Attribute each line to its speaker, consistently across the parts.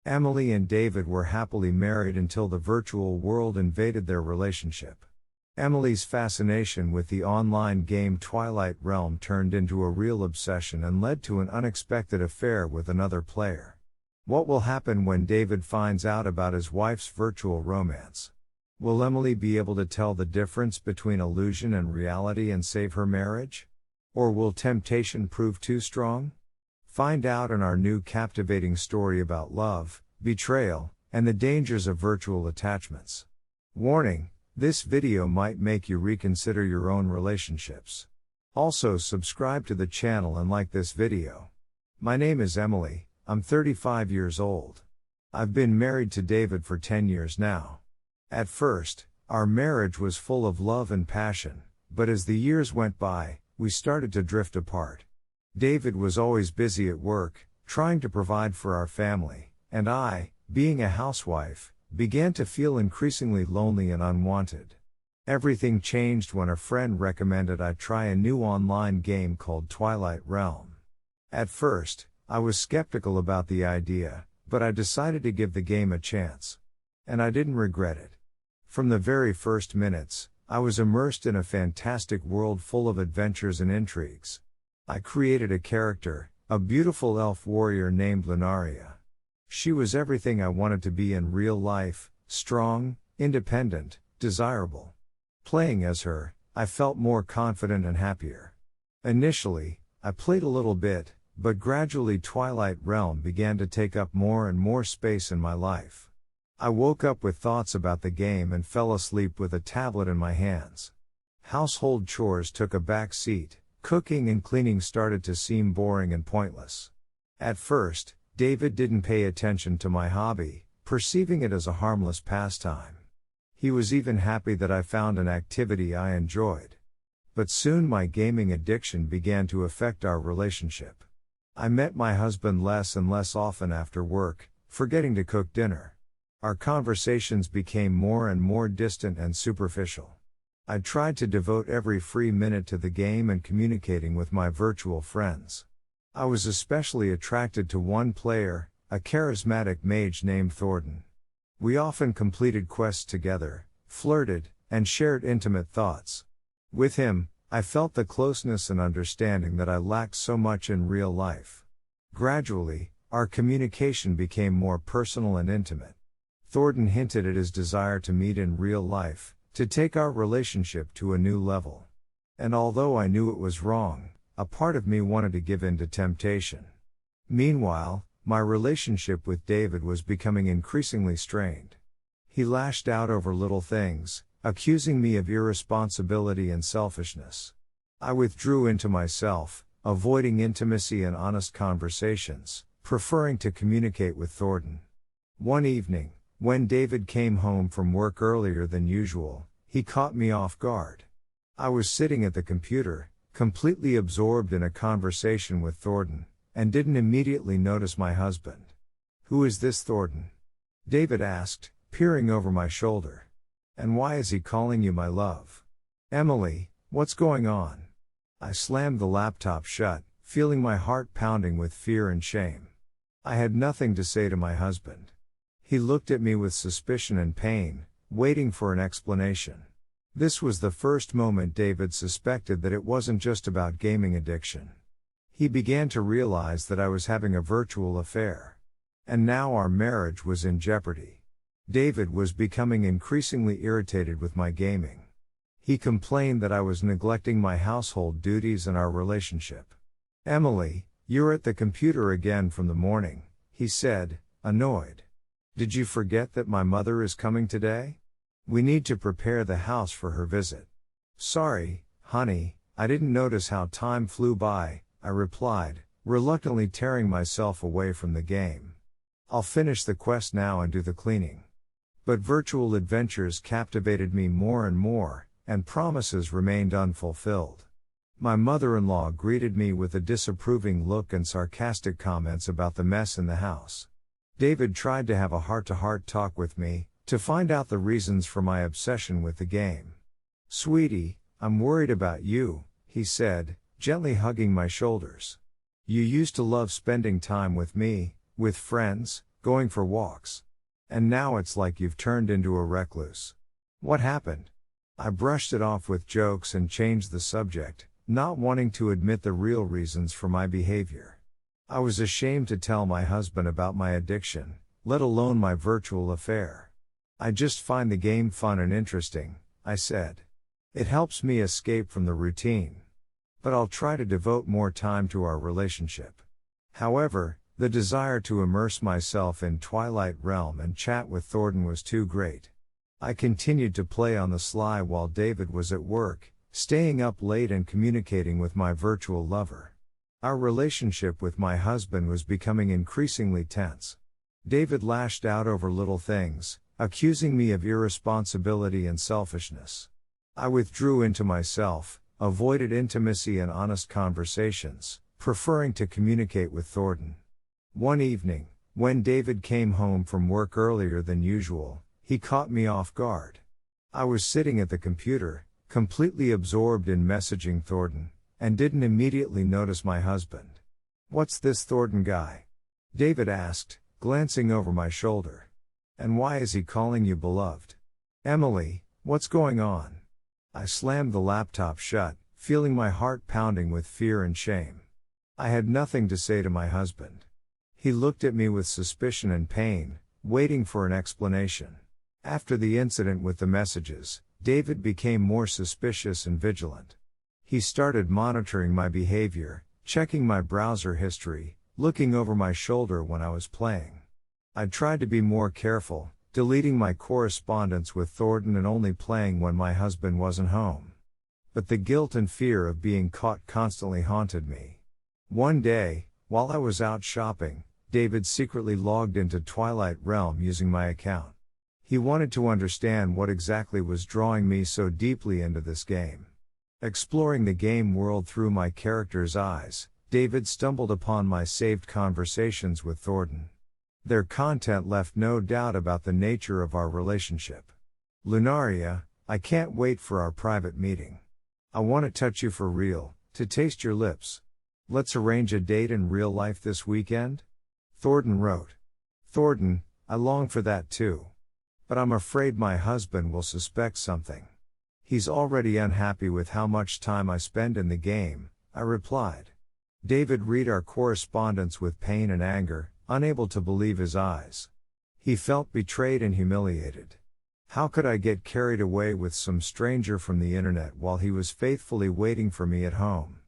Speaker 1: Emily and David were happily married until the virtual world invaded their relationship. Emily's fascination with the online game Twilight Realm turned into a real obsession and led to an unexpected affair with another player. What will happen when David finds out about his wife's virtual romance? Will Emily be able to tell the difference between illusion and reality and save her marriage? Or will temptation prove too strong? Find out in our new captivating story about love, betrayal, and the dangers of virtual attachments. Warning: this video might make you reconsider your own relationships. Also subscribe to the channel and like this video. My name is Emily, I'm 35 years old. I've been married to David for 10 years now. At first, our marriage was full of love and passion, but as the years went by, we started to drift apart. David was always busy at work, trying to provide for our family, and I, being a housewife, began to feel increasingly lonely and unwanted. Everything changed when a friend recommended I try a new online game called Twilight Realm. At first, I was skeptical about the idea, but I decided to give the game a chance. And I didn't regret it. From the very first minutes, I was immersed in a fantastic world full of adventures and intrigues. I created a character, a beautiful elf warrior named Lunaria. She was everything I wanted to be in real life: strong, independent, desirable. Playing as her, I felt more confident and happier. Initially, I played a little bit, but gradually Twilight Realm began to take up more and more space in my life. I woke up with thoughts about the game and fell asleep with a tablet in my hands. Household chores took a back seat. Cooking and cleaning started to seem boring and pointless. At first, David didn't pay attention to my hobby, perceiving it as a harmless pastime. He was even happy that I found an activity I enjoyed. But soon my gaming addiction began to affect our relationship. I met my husband less and less often after work, forgetting to cook dinner. Our conversations became more and more distant and superficial. I tried to devote every free minute to the game and communicating with my virtual friends. I was especially attracted to one player, a charismatic mage named Thornton. We often completed quests together, flirted, and shared intimate thoughts. With him, I felt the closeness and understanding that I lacked so much in real life. Gradually, our communication became more personal and intimate. Thornton hinted at his desire to meet in real life, to take our relationship to a new level. And although I knew it was wrong, a part of me wanted to give in to temptation. Meanwhile, my relationship with David was becoming increasingly strained. He lashed out over little things, accusing me of irresponsibility and selfishness. I withdrew into myself, avoiding intimacy and honest conversations, preferring to communicate with Thornton. One evening, when David came home from work earlier than usual, he caught me off guard. I was sitting at the computer, completely absorbed in a conversation with Thornton, and didn't immediately notice my husband. "Who is this Thornton?" David asked, peering over my shoulder. "And why is he calling you my love?" "Emily, what's going on?" I slammed the laptop shut, feeling my heart pounding with fear and shame. I had nothing to say to my husband. He looked at me with suspicion and pain, waiting for an explanation. This was the first moment David suspected that it wasn't just about gaming addiction. He began to realize that I was having a virtual affair. And now our marriage was in jeopardy. David was becoming increasingly irritated with my gaming. He complained that I was neglecting my household duties and our relationship. "Emily, you're at the computer again from the morning," he said, annoyed. "Did you forget that my mother is coming today? We need to prepare the house for her visit." "Sorry, honey, I didn't notice how time flew by," I replied, reluctantly tearing myself away from the game. "I'll finish the quest now and do the cleaning." But virtual adventures captivated me more and more, and promises remained unfulfilled. My mother-in-law greeted me with a disapproving look and sarcastic comments about the mess in the house. David tried to have a heart-to-heart talk with me, to find out the reasons for my obsession with the game. "Sweetie, I'm worried about you," he said, gently hugging my shoulders. "You used to love spending time with me, with friends, going for walks. And now it's like you've turned into a recluse. What happened? I brushed it off with jokes and changed the subject, not wanting to admit the real reasons for my behavior. I was ashamed to tell my husband about my addiction, let alone my virtual affair. I just find the game fun and interesting, I said. It helps me escape from the routine. But I'll try to devote more time to our relationship. However, the desire to immerse myself in Twilight Realm and chat with Thornton was too great. I continued to play on the sly while David was at work, staying up late and communicating with my virtual lover. Our relationship with my husband was becoming increasingly tense. David lashed out over little things, accusing me of irresponsibility and selfishness. I withdrew into myself, avoided intimacy and honest conversations, preferring to communicate with Thornton. One evening, when David came home from work earlier than usual, he caught me off guard. I was sitting at the computer, completely absorbed in messaging Thornton, and didn't immediately notice my husband. "What's this Thornton guy?" David asked, glancing over my shoulder. "And why is he calling you beloved? Emily, what's going on?" I slammed the laptop shut, feeling my heart pounding with fear and shame. I had nothing to say to my husband. He looked at me with suspicion and pain, waiting for an explanation. After the incident with the messages, David became more suspicious and vigilant. He started monitoring my behavior, checking my browser history, looking over my shoulder when I was playing. I tried to be more careful, deleting my correspondence with Thornton and only playing when my husband wasn't home. But the guilt and fear of being caught constantly haunted me. One day, while I was out shopping, David secretly logged into Twilight Realm using my account. He wanted to understand what exactly was drawing me so deeply into this game. Exploring the game world through my character's eyes, David stumbled upon my saved conversations with Thornton. Their content left no doubt about the nature of our relationship. "Lunaria, I can't wait for our private meeting. I want to touch you for real, to taste your lips. Let's arrange a date in real life this weekend?" Thornton wrote. "Thornton, I long for that too. But I'm afraid my husband will suspect something. He's already unhappy with how much time I spend in the game," I replied. David read our correspondence with pain and anger, unable to believe his eyes. He felt betrayed and humiliated. How could I get carried away with some stranger from the internet while he was faithfully waiting for me at home?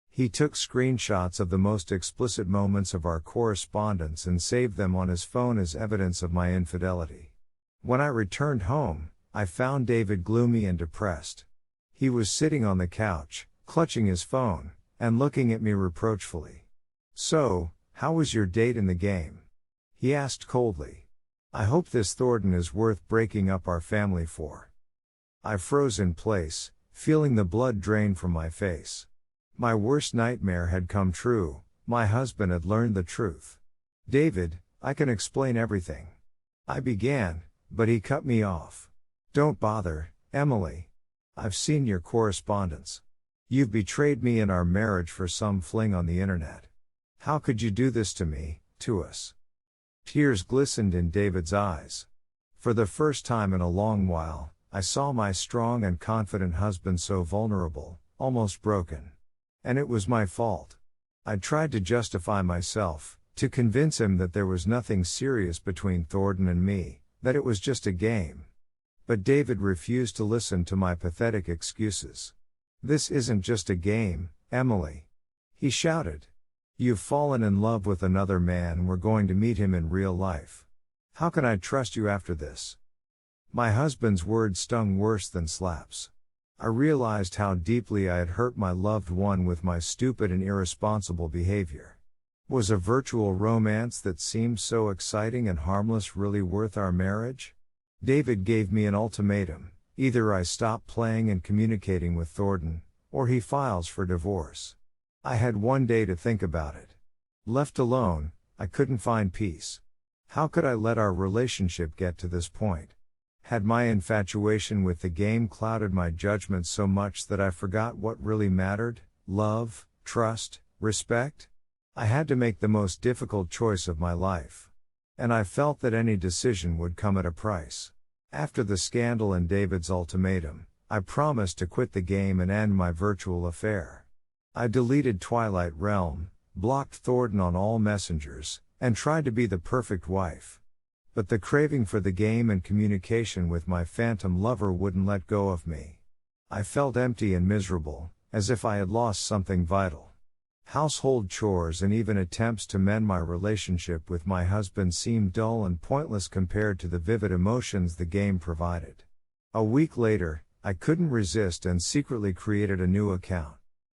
Speaker 1: He took screenshots of the most explicit moments of our correspondence and saved them on his phone as evidence of my infidelity. When I returned home, I found David gloomy and depressed. He was sitting on the couch, clutching his phone, and looking at me reproachfully. "So, how was your date in the game?" he asked coldly. "I hope this Thornton is worth breaking up our family for." I froze in place, feeling the blood drain from my face. My worst nightmare had come true, my husband had learned the truth. "David, I can explain everything," I began, but he cut me off. "Don't bother, Emily. I've seen your correspondence. You've betrayed me and our marriage for some fling on the internet. How could you do this to me, to us?" Tears glistened in David's eyes. For the first time in a long while, I saw my strong and confident husband so vulnerable, almost broken. And it was my fault. I tried to justify myself, to convince him that there was nothing serious between Thornton and me, that it was just a game. But David refused to listen to my pathetic excuses. "This isn't just a game, Emily," he shouted. "You've fallen in love with another man and we're going to meet him in real life. How can I trust you after this?" My husband's words stung worse than slaps. I realized how deeply I had hurt my loved one with my stupid and irresponsible behavior. Was a virtual romance that seemed so exciting and harmless really worth our marriage? David gave me an ultimatum: either I stop playing and communicating with Thornton, or he files for divorce. I had one day to think about it. Left alone, I couldn't find peace. How could I let our relationship get to this point? Had my infatuation with the game clouded my judgment so much that I forgot what really mattered? Love, trust, respect? I had to make the most difficult choice of my life. And I felt that any decision would come at a price. After the scandal and David's ultimatum, I promised to quit the game and end my virtual affair. I deleted Twilight Realm, blocked Thornton on all messengers, and tried to be the perfect wife. But the craving for the game and communication with my phantom lover wouldn't let go of me. I felt empty and miserable, as if I had lost something vital. Household chores and even attempts to mend my relationship with my husband seemed dull and pointless compared to the vivid emotions the game provided. A week later, I couldn't resist and secretly created a new account.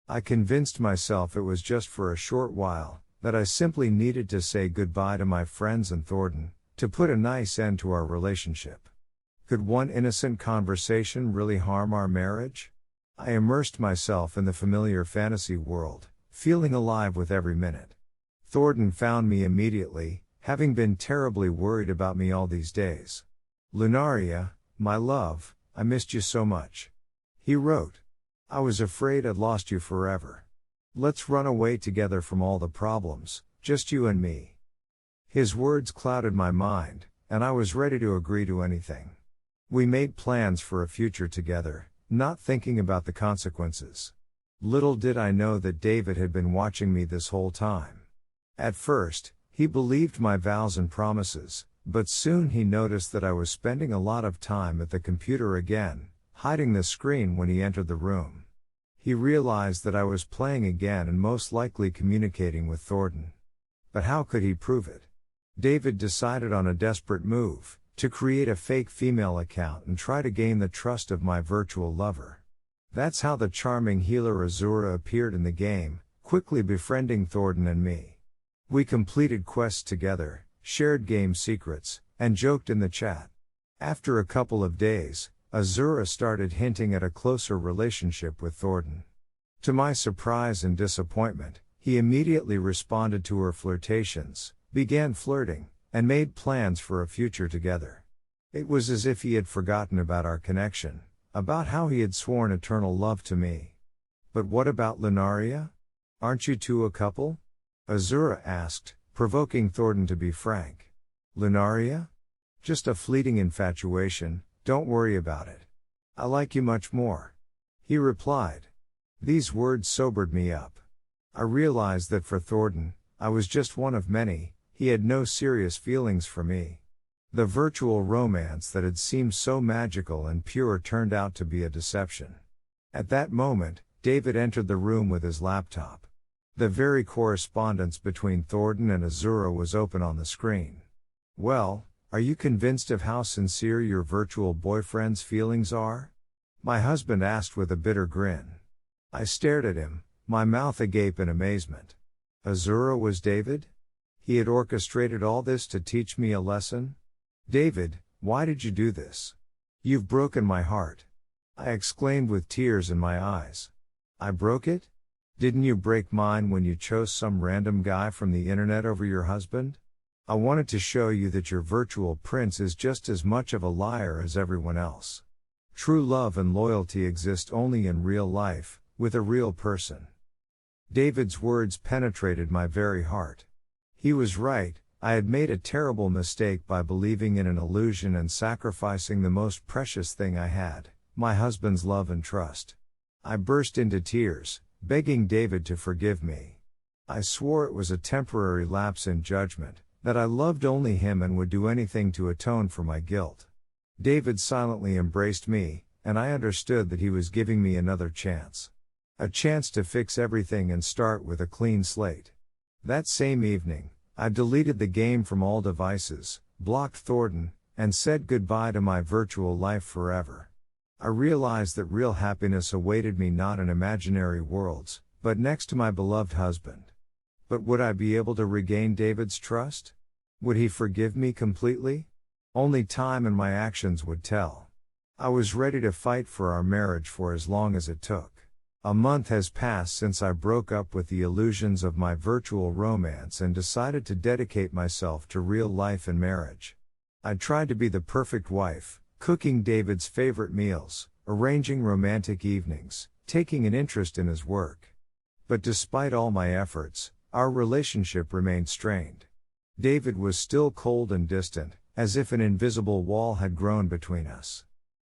Speaker 1: I convinced myself it was just for a short while, that I simply needed to say goodbye to my friends and Thornton, to put a nice end to our relationship. Could one innocent conversation really harm our marriage? I immersed myself in the familiar fantasy world, feeling alive with every minute. Thornton found me immediately, having been terribly worried about me all these days. "Lunaria, my love, I missed you so much," he wrote. "I was afraid I'd lost you forever. Let's run away together from all the problems, just you and me." His words clouded my mind, and I was ready to agree to anything. We made plans for a future together, not thinking about the consequences. Little did I know that David had been watching me this whole time. At first, he believed my vows and promises, but soon he noticed that I was spending a lot of time at the computer again, hiding the screen when he entered the room. He realized that I was playing again and most likely communicating with Thornton. But how could he prove it? David decided on a desperate move, to create a fake female account and try to gain the trust of my virtual lover. That's how the charming healer Azura appeared in the game, quickly befriending Thornton and me. We completed quests together, shared game secrets, and joked in the chat. After a couple of days, Azura started hinting at a closer relationship with Thornton. To my surprise and disappointment, he immediately responded to her flirtations, began flirting, and made plans for a future together. It was as if he had forgotten about our connection, about how he had sworn eternal love to me. "But what about Lunaria? Aren't you two a couple?" Azura asked, provoking Thornton to be frank. "Lunaria? Just a fleeting infatuation, don't worry about it. I like you much more," he replied. These words sobered me up. I realized that for Thornton, I was just one of many. He had no serious feelings for me. The virtual romance that had seemed so magical and pure turned out to be a deception. At that moment, David entered the room with his laptop. The very correspondence between Thornton and Azura was open on the screen. "Well, are you convinced of how sincere your virtual boyfriend's feelings are?" my husband asked with a bitter grin. I stared at him, my mouth agape in amazement. Azura was David? He had orchestrated all this to teach me a lesson? "David, why did you do this? You've broken my heart," I exclaimed with tears in my eyes. "I broke it? Didn't you break mine when you chose some random guy from the internet over your husband? I wanted to show you that your virtual prince is just as much of a liar as everyone else. True love and loyalty exist only in real life, with a real person." David's words penetrated my very heart. He was right. I had made a terrible mistake by believing in an illusion and sacrificing the most precious thing I had, my husband's love and trust. I burst into tears, begging David to forgive me. I swore it was a temporary lapse in judgment, that I loved only him and would do anything to atone for my guilt. David silently embraced me, and I understood that he was giving me another chance. A chance to fix everything and start with a clean slate. That same evening, I deleted the game from all devices, blocked Thornton, and said goodbye to my virtual life forever. I realized that real happiness awaited me not in imaginary worlds, but next to my beloved husband. But would I be able to regain David's trust? Would he forgive me completely? Only time and my actions would tell. I was ready to fight for our marriage for as long as it took. A month has passed since I broke up with the illusions of my virtual romance and decided to dedicate myself to real life and marriage. I tried to be the perfect wife, cooking David's favorite meals, arranging romantic evenings, taking an interest in his work. But despite all my efforts, our relationship remained strained. David was still cold and distant, as if an invisible wall had grown between us.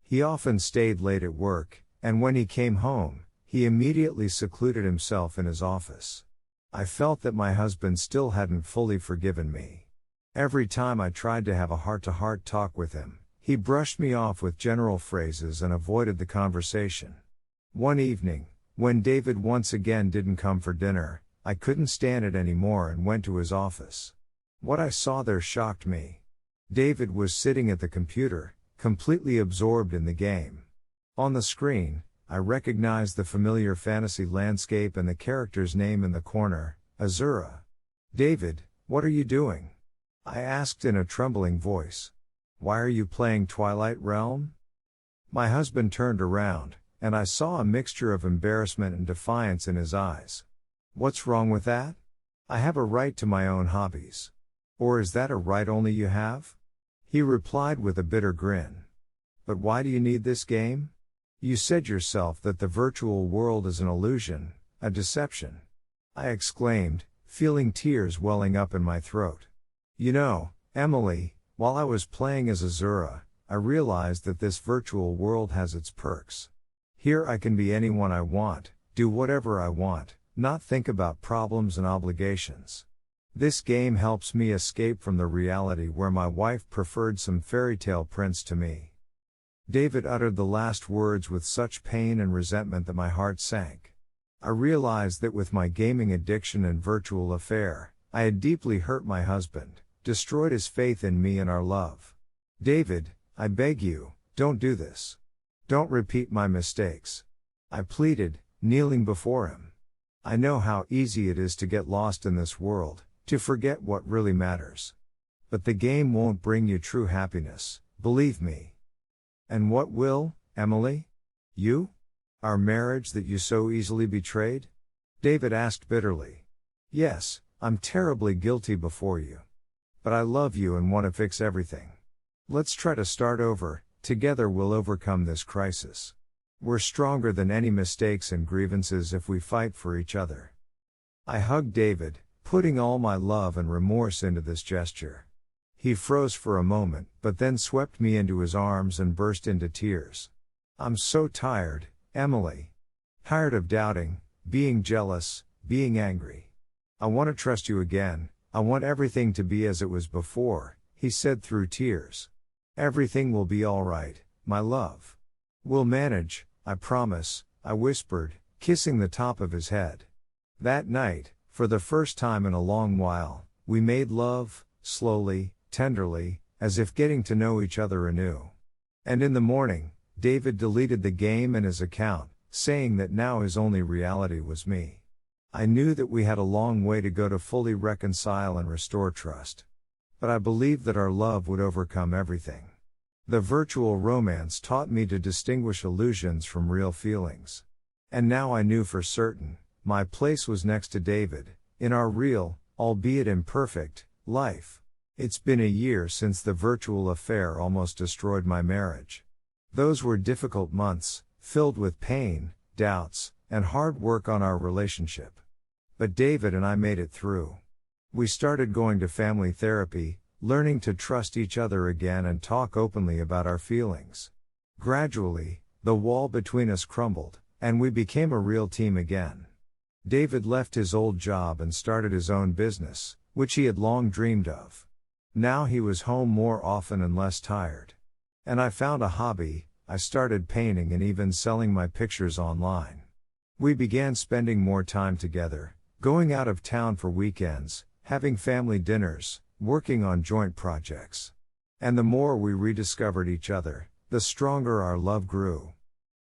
Speaker 1: He often stayed late at work, and when he came home, he immediately secluded himself in his office. I felt that my husband still hadn't fully forgiven me. Every time I tried to have a heart-to-heart talk with him, he brushed me off with general phrases and avoided the conversation. One evening, when David once again didn't come for dinner, I couldn't stand it anymore and went to his office. What I saw there shocked me. David was sitting at the computer, completely absorbed in the game. On the screen, I recognized the familiar fantasy landscape and the character's name in the corner, Azura. "David, what are you doing?" I asked in a trembling voice. "Why are you playing Twilight Realm?" My husband turned around, and I saw a mixture of embarrassment and defiance in his eyes. "What's wrong with that? I have a right to my own hobbies. Or is that a right only you have?" He replied with a bitter grin. "But why do you need this game? You said yourself that the virtual world is an illusion, a deception." I exclaimed, feeling tears welling up in my throat. "You know, Emily, while I was playing as Azura, I realized that this virtual world has its perks. Here I can be anyone I want, do whatever I want, not think about problems and obligations. This game helps me escape from the reality where my wife preferred some fairy tale prince to me." David uttered the last words with such pain and resentment that my heart sank. I realized that with my gaming addiction and virtual affair, I had deeply hurt my husband, destroyed his faith in me and our love. "David, I beg you, don't do this. Don't repeat my mistakes," I pleaded, kneeling before him. "I know how easy it is to get lost in this world, to forget what really matters. But the game won't bring you true happiness, believe me." "And what will, Emily? You? Our marriage that you so easily betrayed?" David asked bitterly. "Yes, I'm terribly guilty before you. But I love you and want to fix everything. Let's try to start over, together we'll overcome this crisis. We're stronger than any mistakes and grievances if we fight for each other." I hugged David, putting all my love and remorse into this gesture. He froze for a moment, but then swept me into his arms and burst into tears. "I'm so tired, Emily. Tired of doubting, being jealous, being angry. I want to trust you again, I want everything to be as it was before," he said through tears. "Everything will be all right, my love. We'll manage, I promise," I whispered, kissing the top of his head. That night, for the first time in a long while, we made love, slowly, tenderly, as if getting to know each other anew. And in the morning, David deleted the game and his account, saying that now his only reality was me. I knew that we had a long way to go to fully reconcile and restore trust. But I believed that our love would overcome everything. The virtual romance taught me to distinguish illusions from real feelings. And now I knew for certain, my place was next to David, in our real, albeit imperfect, life. It's been a year since the virtual affair almost destroyed my marriage. Those were difficult months, filled with pain, doubts, and hard work on our relationship. But David and I made it through. We started going to family therapy, learning to trust each other again and talk openly about our feelings. Gradually, the wall between us crumbled, and we became a real team again. David left his old job and started his own business, which he had long dreamed of. Now he was home more often and less tired. And I found a hobby, I started painting and even selling my pictures online. We began spending more time together, going out of town for weekends, having family dinners, working on joint projects. And the more we rediscovered each other, the stronger our love grew.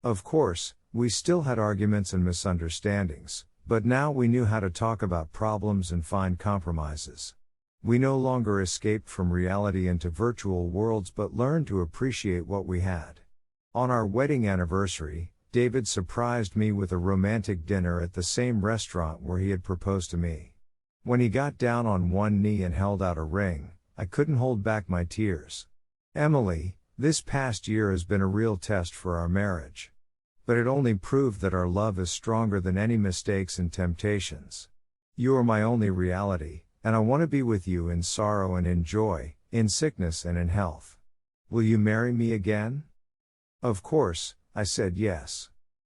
Speaker 1: Of course, we still had arguments and misunderstandings, but now we knew how to talk about problems and find compromises. We no longer escaped from reality into virtual worlds but learned to appreciate what we had. On our wedding anniversary, David surprised me with a romantic dinner at the same restaurant where he had proposed to me. When he got down on one knee and held out a ring, I couldn't hold back my tears. "Emily, this past year has been a real test for our marriage. But it only proved that our love is stronger than any mistakes and temptations. You are my only reality, And I want to be with you in sorrow and in joy, in sickness and in health. Will you marry me again? Of course, I said yes.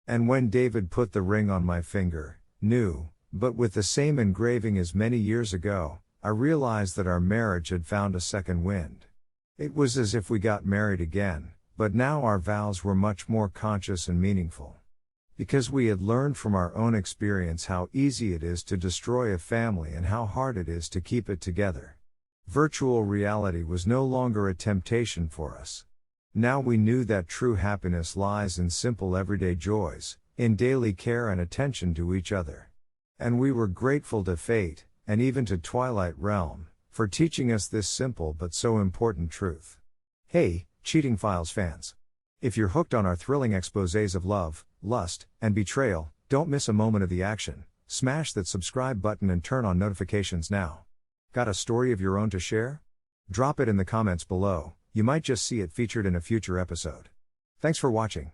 Speaker 1: And when David put the ring on my finger, new, but with the same engraving as many years ago, I realized that our marriage had found a second wind. It was as if we got married again, but now our vows were much more conscious and meaningful. Because we had learned from our own experience how easy it is to destroy a family and how hard it is to keep it together. Virtual reality was no longer a temptation for us. Now we knew that true happiness lies in simple everyday joys, in daily care and attention to each other. And we were grateful to fate, and even to Twilight Realm, for teaching us this simple but so important truth. Hey, Cheating Files fans! If you're hooked on our thrilling exposés of love, lust, and betrayal, don't miss a moment of the action. Smash that subscribe button and turn on notifications now. Got a story of your own to share? Drop it in the comments below, you might just see it featured in a future episode. Thanks for watching.